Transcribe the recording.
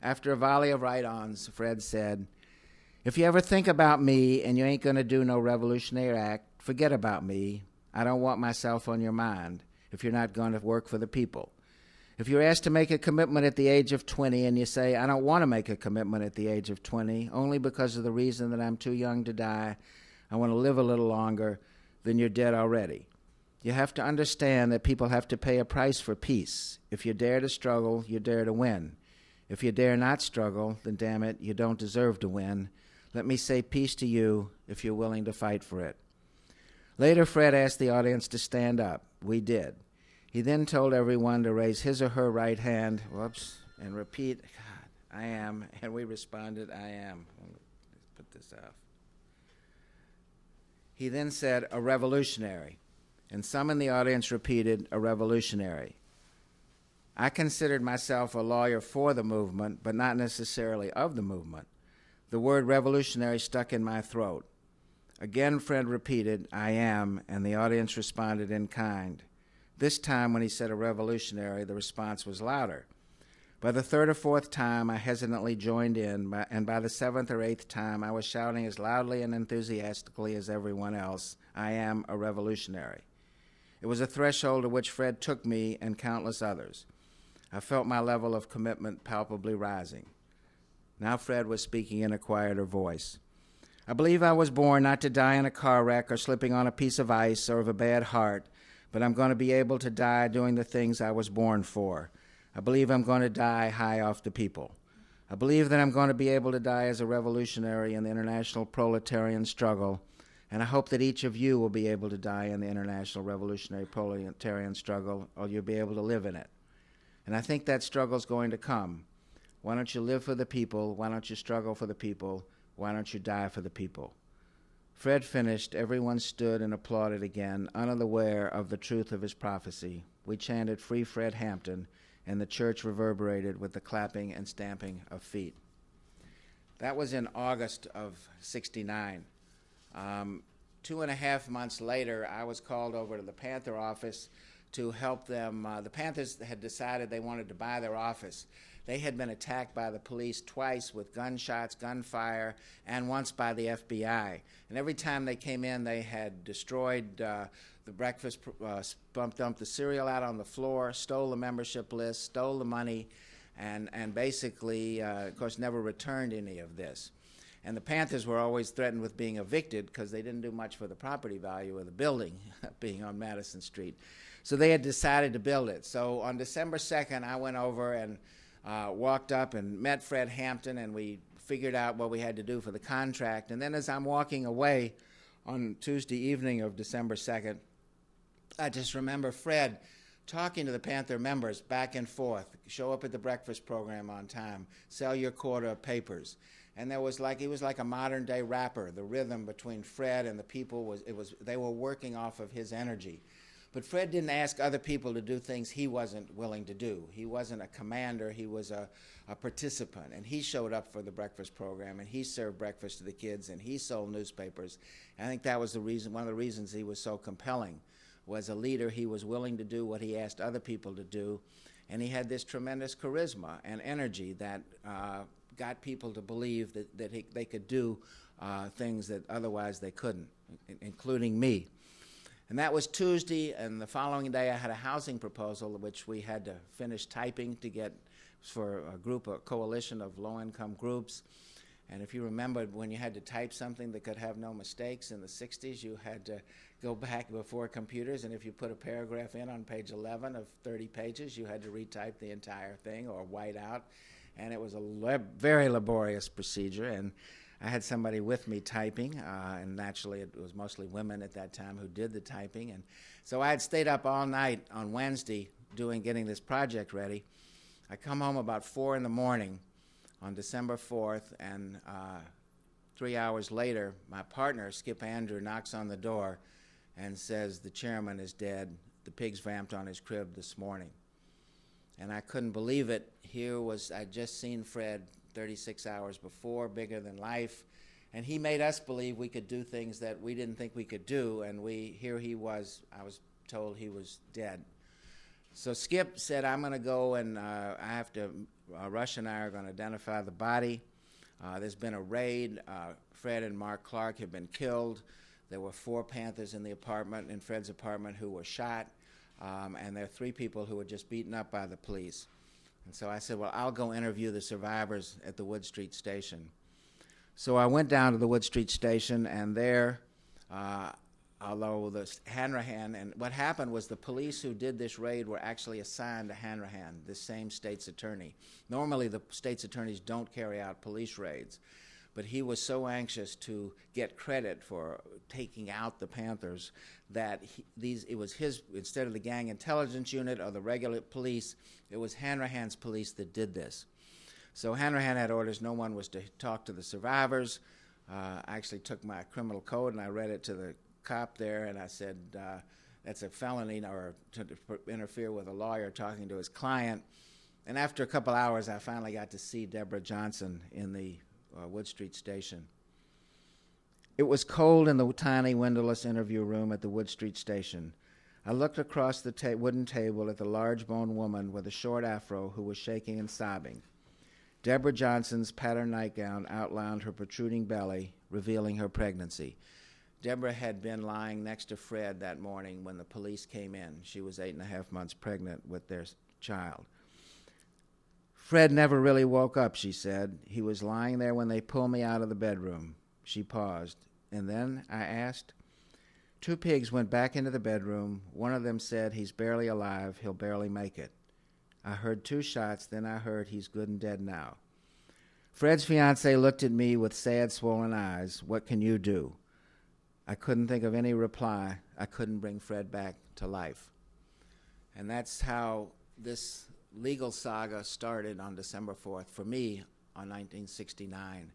After a volley of right-ons, Fred said, "If you ever think about me and you ain't going to do no revolutionary act, forget about me. I don't want myself on your mind if you're not going to work for the people. If you're asked to make a commitment at the age of 20 and you say, I don't want to make a commitment at the age of 20, only because of the reason that I'm too young to die, I want to live a little longer, then you're dead already. You have to understand that people have to pay a price for peace. If you dare to struggle, you dare to win. If you dare not struggle, then damn it, you don't deserve to win. Let me say peace to you if you're willing to fight for it." Later, Fred asked the audience to stand up. We did. He then told everyone to raise his or her right hand, and repeat, "God, I am," and we responded, "I am." Let's put this off. He then said, "A revolutionary," and some in the audience repeated, "A revolutionary." I considered myself a lawyer for the movement, but not necessarily of the movement. The word revolutionary stuck in my throat. Again, Fred repeated, "I am," and the audience responded in kind. This time, when he said a revolutionary, the response was louder. By the third or fourth time, I hesitantly joined in, and by the seventh or eighth time, I was shouting as loudly and enthusiastically as everyone else, "I am a revolutionary." It was a threshold to which Fred took me and countless others. I felt my level of commitment palpably rising. Now Fred was speaking in a quieter voice. "I believe I was born not to die in a car wreck or slipping on a piece of ice or of a bad heart, but I'm going to be able to die doing the things I was born for. I believe I'm going to die high off the people. I believe that I'm going to be able to die as a revolutionary in the international proletarian struggle, and I hope that each of you will be able to die in the international revolutionary proletarian struggle, or you'll be able to live in it. And I think that struggle's going to come. Why don't you live for the people? Why don't you struggle for the people? Why don't you die for the people?" Fred finished. Everyone stood and applauded again, unaware of the truth of his prophecy. We chanted, "Free Fred Hampton," and the church reverberated with the clapping and stamping of feet. That was in August of '69. 2.5 months later, I was called over to the Panther office to help them. The Panthers had decided they wanted to buy their office. They had been attacked by the police twice with gunshots, gunfire, and once by the FBI. And every time they came in, they had destroyed the breakfast, dumped the cereal out on the floor, stole the membership list, stole the money, and basically, of course, never returned any of this. And the Panthers were always threatened with being evicted because they didn't do much for the property value of the building being on Madison Street. So they had decided to build it. So on December 2nd, I went over and walked up and met Fred Hampton, and we figured out what we had to do for the contract. And then as I'm walking away on Tuesday evening of December 2nd, I just remember Fred talking to the Panther members back and forth, show up at the breakfast program on time, sell your quota of papers. And he was like a modern day rapper. The rhythm between Fred and the people they were working off of his energy. But Fred didn't ask other people to do things he wasn't willing to do. He wasn't a commander, he was a participant. And he showed up for the breakfast program, and he served breakfast to the kids, and he sold newspapers. And I think that was one of the reasons he was so compelling. Was a leader, he was willing to do what he asked other people to do, and he had this tremendous charisma and energy that got people to believe that they could do things that otherwise they couldn't, including me. And that was Tuesday, and the following day I had a housing proposal which we had to finish typing to get for a coalition of low-income groups. And if you remember, when you had to type something that could have no mistakes in the 60s, you had to go back before computers, and if you put a paragraph in on page 11 of 30 pages, you had to retype the entire thing or white out. And it was a very laborious procedure, and I had somebody with me typing, and naturally it was mostly women at that time who did the typing. And so I had stayed up all night on Wednesday getting this project ready. I come home about 4 in the morning on December 4th, and 3 hours later, my partner, Skip Andrew, knocks on the door and says, "The chairman is dead. The pigs vamped on his crib this morning." And I couldn't believe it. I'd just seen Fred 36 hours before, bigger than life, and he made us believe we could do things that we didn't think we could do, and I was told he was dead. So Skip said, I'm going to go and Rush and I are going to identify the body. There's been a raid. Fred and Mark Clark have been killed. There were 4 Panthers in Fred's apartment who were shot. And there are 3 people who were just beaten up by the police. And so I said, well, I'll go interview the survivors at the Wood Street station. So I went down to the Wood Street station, and there, although the Hanrahan, and what happened was the police who did this raid were actually assigned to Hanrahan, the same state's attorney. Normally the state's attorneys don't carry out police raids, but he was so anxious to get credit for taking out the Panthers that it was his, instead of the gang intelligence unit or the regular police, it was Hanrahan's police that did this. So Hanrahan had orders no one was to talk to the survivors. I actually took my criminal code and I read it to the cop there, and I said, that's a felony, or to interfere with a lawyer talking to his client. And after a couple hours, I finally got to see Deborah Johnson in the Wood Street station. It was cold in the tiny windowless interview room at the Wood Street station. I looked across the wooden table at the large-boned woman with a short afro who was shaking and sobbing. Deborah Johnson's patterned nightgown outlined her protruding belly, revealing her pregnancy. Deborah had been lying next to Fred that morning when the police came in. She was 8.5 months pregnant with their child. Fred never really woke up, she said. He was lying there when they pulled me out of the bedroom. She paused. And then, I asked. 2 pigs went back into the bedroom. One of them said, he's barely alive, he'll barely make it. I heard 2 shots, then I heard he's good and dead now. Fred's fiancée looked at me with sad, swollen eyes. What can you do? I couldn't think of any reply. I couldn't bring Fred back to life. And that's how this legal saga started on December 4th, for me, on 1969.